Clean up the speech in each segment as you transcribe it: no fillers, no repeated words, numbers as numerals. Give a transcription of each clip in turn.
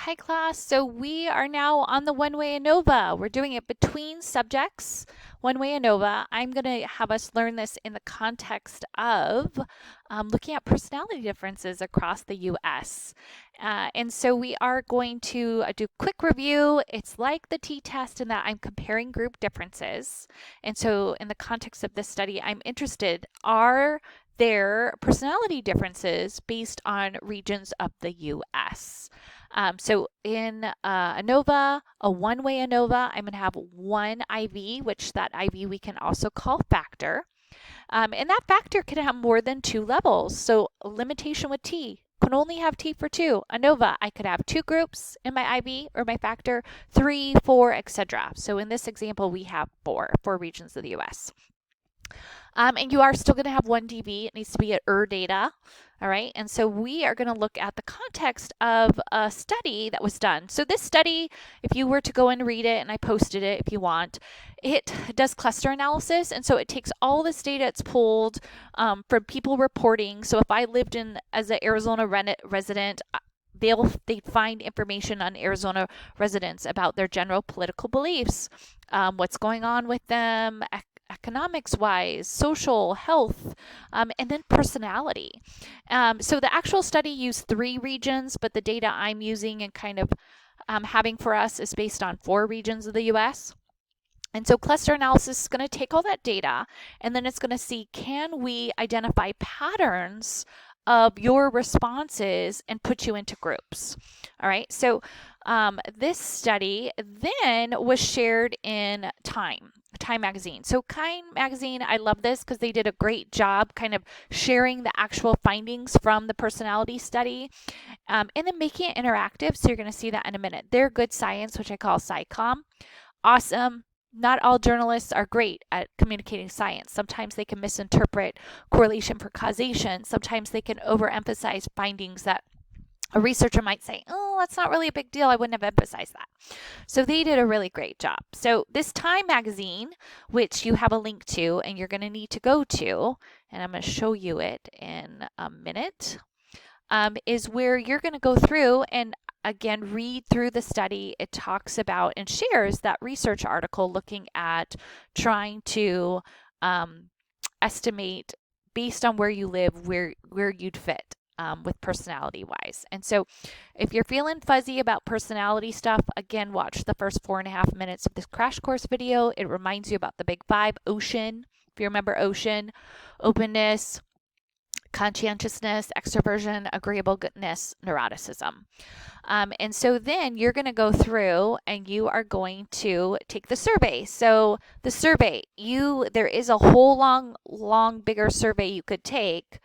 Hi class, so we are now on the one-way ANOVA. We're doing it between subjects, one-way ANOVA. I'm going to have us learn this in the context of looking at personality differences across the US. And so we are going to do a quick review. It's like the t-test in that I'm comparing group differences. And so in the context of this study, I'm interested, are there personality differences based on regions of the US? So in ANOVA, a one-way ANOVA, I'm going to have one IV, which that IV we can also call factor. And that factor can have more than two levels. So a limitation with T, can only have T for two. ANOVA, I could have two groups in my IV or my factor, 3, 4, etc. So in this example, we have four regions of the US. And you are still going to have one DV. It needs to be at data. All right. And so we are going to look at the context of a study that was done. So this study, if you were to go and read it, and I posted it if you want, it does cluster analysis. And so it takes all this data it's pulled from people reporting. So if I lived in as an Arizona resident, they'd find information on Arizona residents about their general political beliefs, what's going on with them, economics wise, social, health, and then personality. So the actual study used 3 regions, but the data I'm using and kind of having for us is based on 4 regions of the US. And so cluster analysis is going to take all that data and then it's going to see, can we identify patterns of your responses and put you into groups. All right, so this study then was shared in Time magazine. So Time magazine, I love this because they did a great job kind of sharing the actual findings from the personality study and then making it interactive. So you're going to see that in a minute. They're Good Science, which I call SciComm. Awesome. Not all journalists are great at communicating science. Sometimes they can misinterpret correlation for causation. Sometimes they can overemphasize findings that a researcher might say, oh, that's not really a big deal. I wouldn't have emphasized that. So they did a really great job. So this Time magazine, which you have a link to and you're going to need to go to, and I'm going to show you it in a minute, is where you're going to go through and again read through the study. It talks about and shares that research article looking at trying to estimate based on where you live where you'd fit with personality wise. And so if you're feeling fuzzy about personality stuff, again, watch the first 4.5 minutes of this crash course video. It reminds you about the big 5, ocean. If you remember ocean, openness, conscientiousness, extroversion, agreeableness, neuroticism. And so then you're going to go through and you are going to take the survey. So the survey, there is a whole long, bigger survey you could take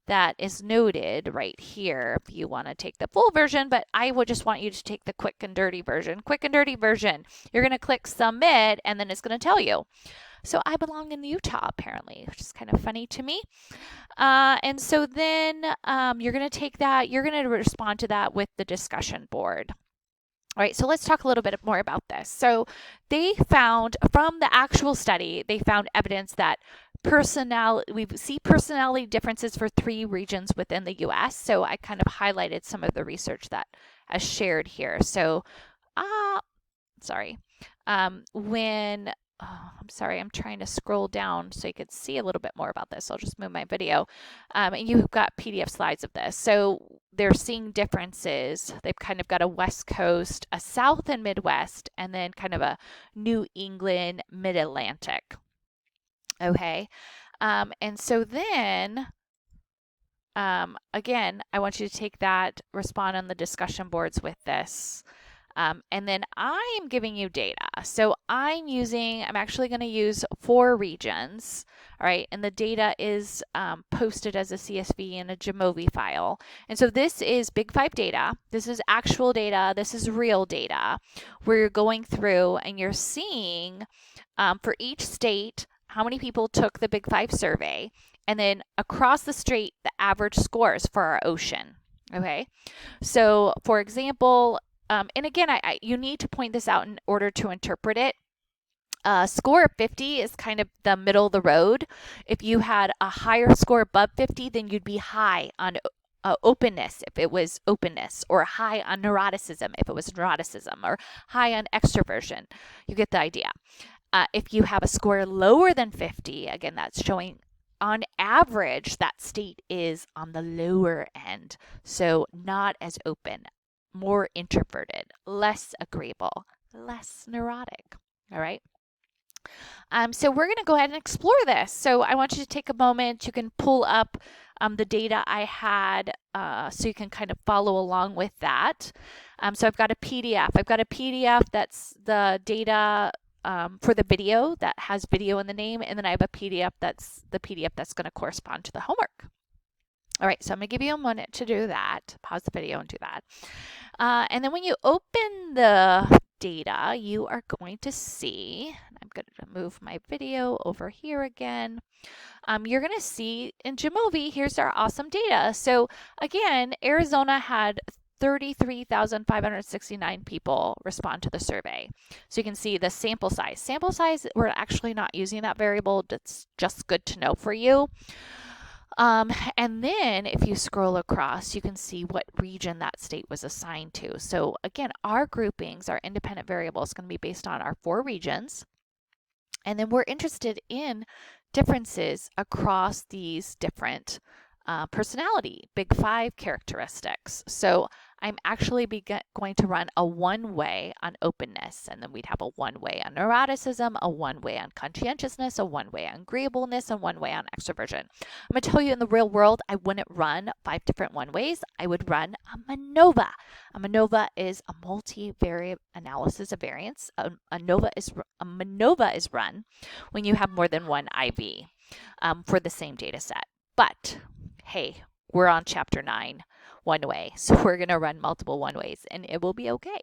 that is noted right here if you want to take the full version, but I would just want you to take the quick and dirty version. Quick and dirty version. You're going to click submit and then it's going to tell you. So I belong in Utah, apparently, which is kind of funny to me. And so then you're going to take that, you're going to respond to that with the discussion board. All right, so let's talk a little bit more about this. So they found, from the actual study, they found evidence that we see personality differences for 3 regions within the US. So I kind of highlighted some of the research that is shared here. So, I'm sorry, I'm trying to scroll down so you could see a little bit more about this. I'll just move my video. And you've got PDF slides of this. So they're seeing differences. They've kind of got a West Coast, a South and Midwest, and then kind of a New England, Mid-Atlantic. Okay. And so then, again, I want you to take that, respond on the discussion boards with this. And then I'm giving you data. So I'm actually going to use 4 regions, all right? And the data is posted as a CSV in a Jamovi file. And so this is big 5 data. This is actual data. This is real data where you're going through and you're seeing for each state how many people took the big 5 survey. And then across the state, the average scores for our ocean, okay? So for example, and again, you need to point this out in order to interpret it. Score of 50 is kind of the middle of the road. If you had a higher score above 50, then you'd be high on openness if it was openness, or high on neuroticism if it was neuroticism, or high on extroversion. You get the idea. If you have a score lower than 50, again, that's showing on average that state is on the lower end. So not as open, more introverted, less agreeable, less neurotic. All right. So we're going to go ahead and explore this. So I want you to take a moment. You can pull up the data I had so you can kind of follow along with that. So I've got a PDF. I've got a PDF that's the data for the video that has video in the name, and then I have a PDF that's the PDF that's going to correspond to the homework. All right, so I'm going to give you a minute to do that. Pause the video and do that. And then when you open the data, you are going to see, I'm going to move my video over here again. You're going to see in Jamovi, here's our awesome data. So again, Arizona had 33,569 people respond to the survey. So you can see the sample size. Sample size, we're actually not using that variable. That's just good to know for you. And then if you scroll across, you can see what region that state was assigned to. So again, our groupings, our independent variables, is going to be based on our 4 regions. And then we're interested in differences across these different personality, big 5 characteristics. So I'm actually going to run a one-way on openness, and then we'd have a one-way on neuroticism, a one-way on conscientiousness, a one-way on agreeableness, and one-way on extroversion. I'm going to tell you, in the real world, I wouldn't run 5 different one-ways. I would run a ANOVA. A ANOVA is a multivariate analysis of variance. A ANOVA is run when you have more than one IV for the same data set. But hey, we're on chapter 9, one way. So we're going to run multiple one ways and it will be okay.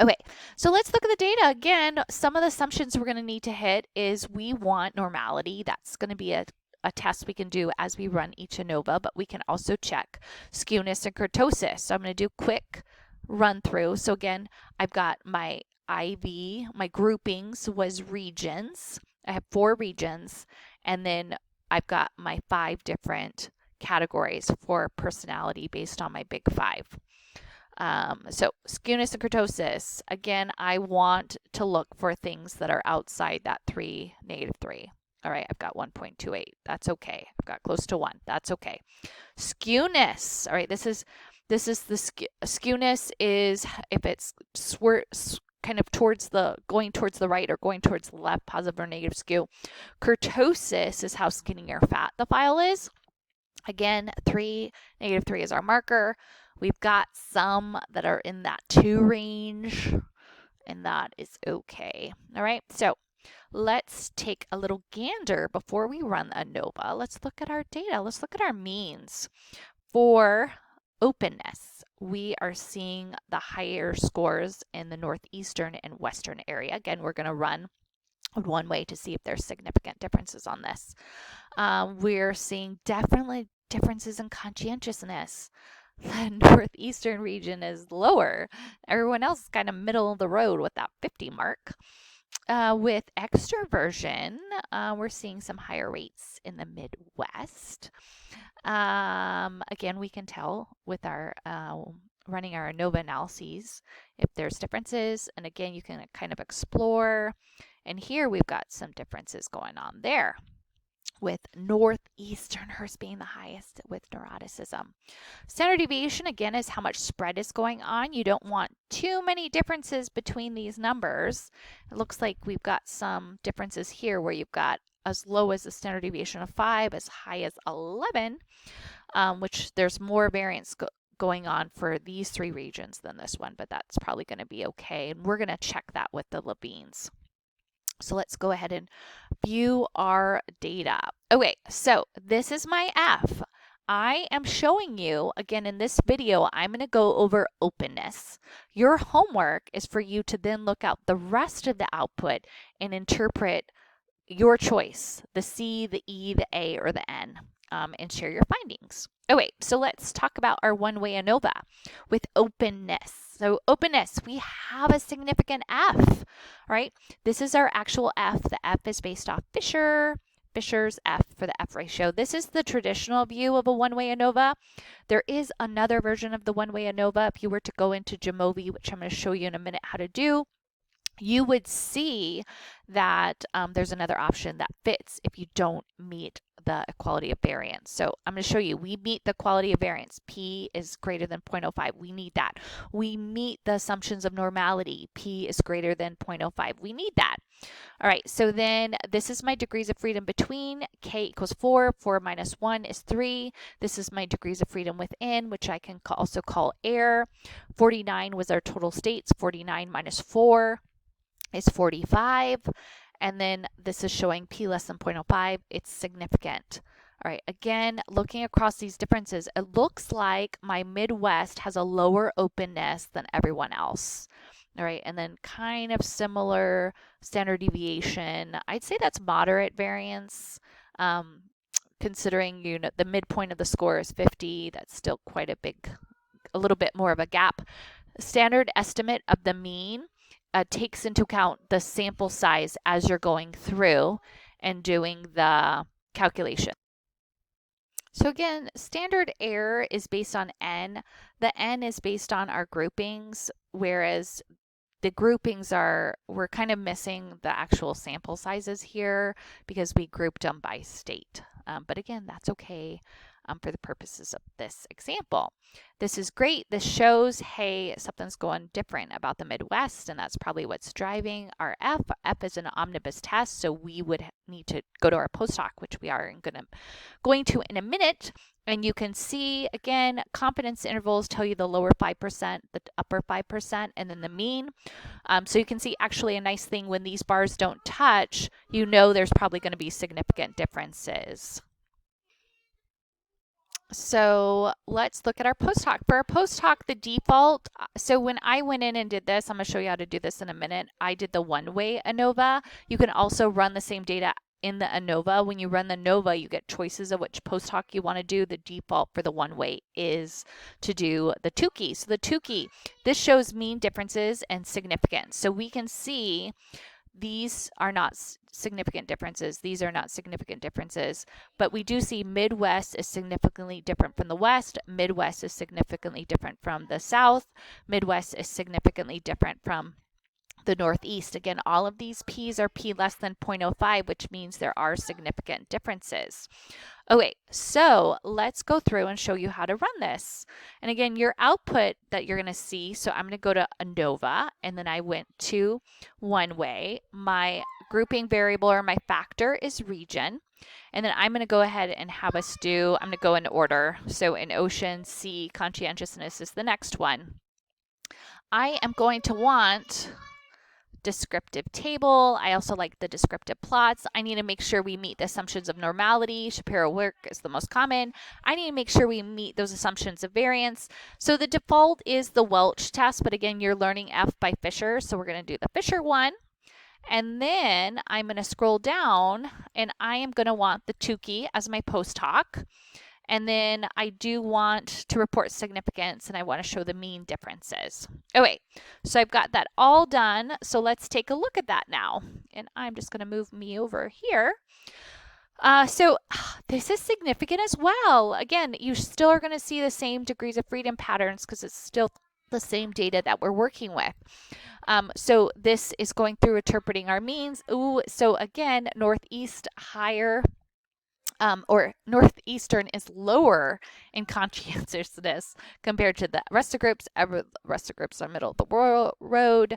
Okay, so let's look at the data. Again, some of the assumptions we're going to need to hit is we want normality. That's going to be a test we can do as we run each ANOVA, but we can also check skewness and kurtosis. So I'm going to do a quick run through. So again, I've got my IV, my groupings was regions. I have 4 regions, and then I've got my 5 different categories for personality based on my big 5. So skewness and kurtosis, again, I want to look for things that are outside that -3. All right, I've got 1.28. That's okay. I've got close to 1. That's okay. Skewness. All right, this is the skewness is if it's kind of going towards the right or going towards the left, positive or negative skew. Kurtosis is how skinny or fat the file is. Again, -3 is our marker. We've got some that are in that 2 range, and that is okay. All right, so let's take a little gander before we run ANOVA. Let's look at our data. Let's look at our means. For openness, we are seeing the higher scores in the northeastern and western area. Again, we're going to run one way to see if there's significant differences on this. We're seeing definitely differences in conscientiousness. The northeastern region is lower. Everyone else is kind of middle of the road with that 50 mark. With extroversion, we're seeing some higher rates in the Midwest. Again, we can tell with our running our ANOVA analyses if there's differences. And again, you can kind of explore. And here we've got some differences going on there, with northeasterners being the highest with neuroticism. Standard deviation, again, is how much spread is going on. You don't want too many differences between these numbers. It looks like we've got some differences here where you've got as low as a standard deviation of 5, as high as 11, which there's more variance going on for these 3 regions than this one, but that's probably going to be okay. And we're going to check that with the Levines. So let's go ahead and view our data. Okay, so this is my F. I am showing you, again, in this video, I'm going to go over openness. Your homework is for you to then look out the rest of the output and interpret your choice, the C, the E, the A, or the N, and share your findings. Okay, so let's talk about our one-way ANOVA with openness. So openness, we have a significant F, right? This is our actual F. The F is based off Fisher Fisher's F for the F ratio. This is the traditional view of a one-way ANOVA. There is another version of the one-way ANOVA. If you were to go into Jamovi, which I'm going to show you in a minute how to do, you would see that there's another option that fits if you don't meet the equality of variance. So I'm going to show you, we meet the equality of variance. P is greater than 0.05. We need that. We meet the assumptions of normality. P is greater than 0.05. We need that. All right, so then this is my degrees of freedom between. K equals 4. 4 minus 1 is 3. This is my degrees of freedom within, which I can also call air. 49 was our total states. 49 minus 4 is 45. And then this is showing P less than 0.05. It's significant. All right, again, looking across these differences, it looks like my Midwest has a lower openness than everyone else. All right, and then kind of similar standard deviation. I'd say that's moderate variance. Considering the midpoint of the score is 50, that's still quite a little bit more of a gap. Standard estimate of the mean takes into account the sample size as you're going through and doing the calculation. So again, standard error is based on N. The N is based on our groupings, whereas the groupings we're kind of missing the actual sample sizes here because we grouped them by state. But again, that's okay for the purposes of this example. This is great. This shows, hey, something's going different about the Midwest, and that's probably what's driving our F. F is an omnibus test, so we would need to go to our Posthoc, which we are going to in a minute. And you can see, again, confidence intervals tell you the lower 5%, the upper 5%, and then the mean. So you can see actually a nice thing when these bars don't touch, you know there's probably going to be significant differences. So let's look at our Posthoc. For our Posthoc, the default, so when I went in and did this, I'm going to show you how to do this in a minute. I did the one-way ANOVA. You can also run the same data in the ANOVA. When you run the ANOVA, you get choices of which Posthoc you want to do. The default for the one-way is to do the Tukey. So the Tukey, this shows mean differences and significance. So we can see these are not significant differences. These are not significant differences, but we do see Midwest is significantly different from the West. Midwest is significantly different from the South. Midwest is significantly different from the Northeast. Again, all of these P's are P less than 0.05, which means there are significant differences. Okay, so let's go through and show you how to run this. And again, your output that you're going to see, so I'm going to go to ANOVA, and then I went to one way. My grouping variable or my factor is region. And then I'm going to go ahead and have us I'm going to go in order. So in ocean, sea, conscientiousness is the next one. I am going to want descriptive table. I also like the descriptive plots. I need to make sure we meet the assumptions of normality. Shapiro work is the most common. I need to make sure we meet those assumptions of variance. So the default is the Welch test, but again, you're learning F by Fisher. So we're going to do the Fisher one. And then I'm going to scroll down and I am going to want the Tukey as my Posthoc. And then I do want to report significance and I want to show the mean differences. Okay, so I've got that all done. So let's take a look at that now. And I'm just going to move me over here. So this is significant as well. Again, you still are going to see the same degrees of freedom patterns because it's still the same data that we're working with. So this is going through interpreting our means. Ooh, so again, Northeast higher. Or Northeastern is lower in conscientiousness compared to the rest of groups. The rest of groups are middle of the road.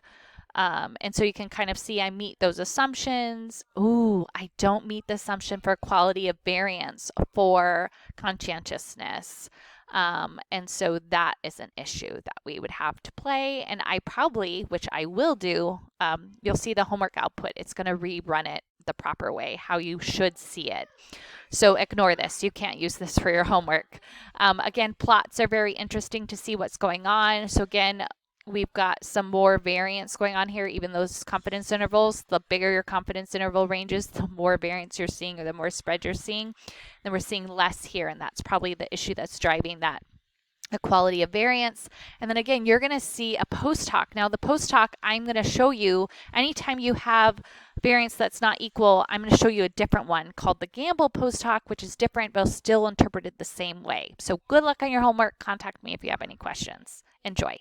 And so you can kind of see I meet those assumptions. Ooh, I don't meet the assumption for quality of variance for conscientiousness. And so that is an issue that we would have to play. And I probably, which I will do, you'll see the homework output. It's going to rerun it the proper way, how you should see it. So ignore this. You can't use this for your homework. Again, plots are very interesting to see what's going on. So again, we've got some more variance going on here, even those confidence intervals. The bigger your confidence interval ranges, the more variance you're seeing or the more spread you're seeing. Then we're seeing less here, and that's probably the issue that's driving that equality of variance. And then again, you're going to see a post-hoc. Now the post-hoc, I'm going to show you anytime you have variance that's not equal, I'm going to show you a different one called the Gamble post-hoc, which is different but still interpreted the same way. So good luck on your homework. Contact me if you have any questions. Enjoy.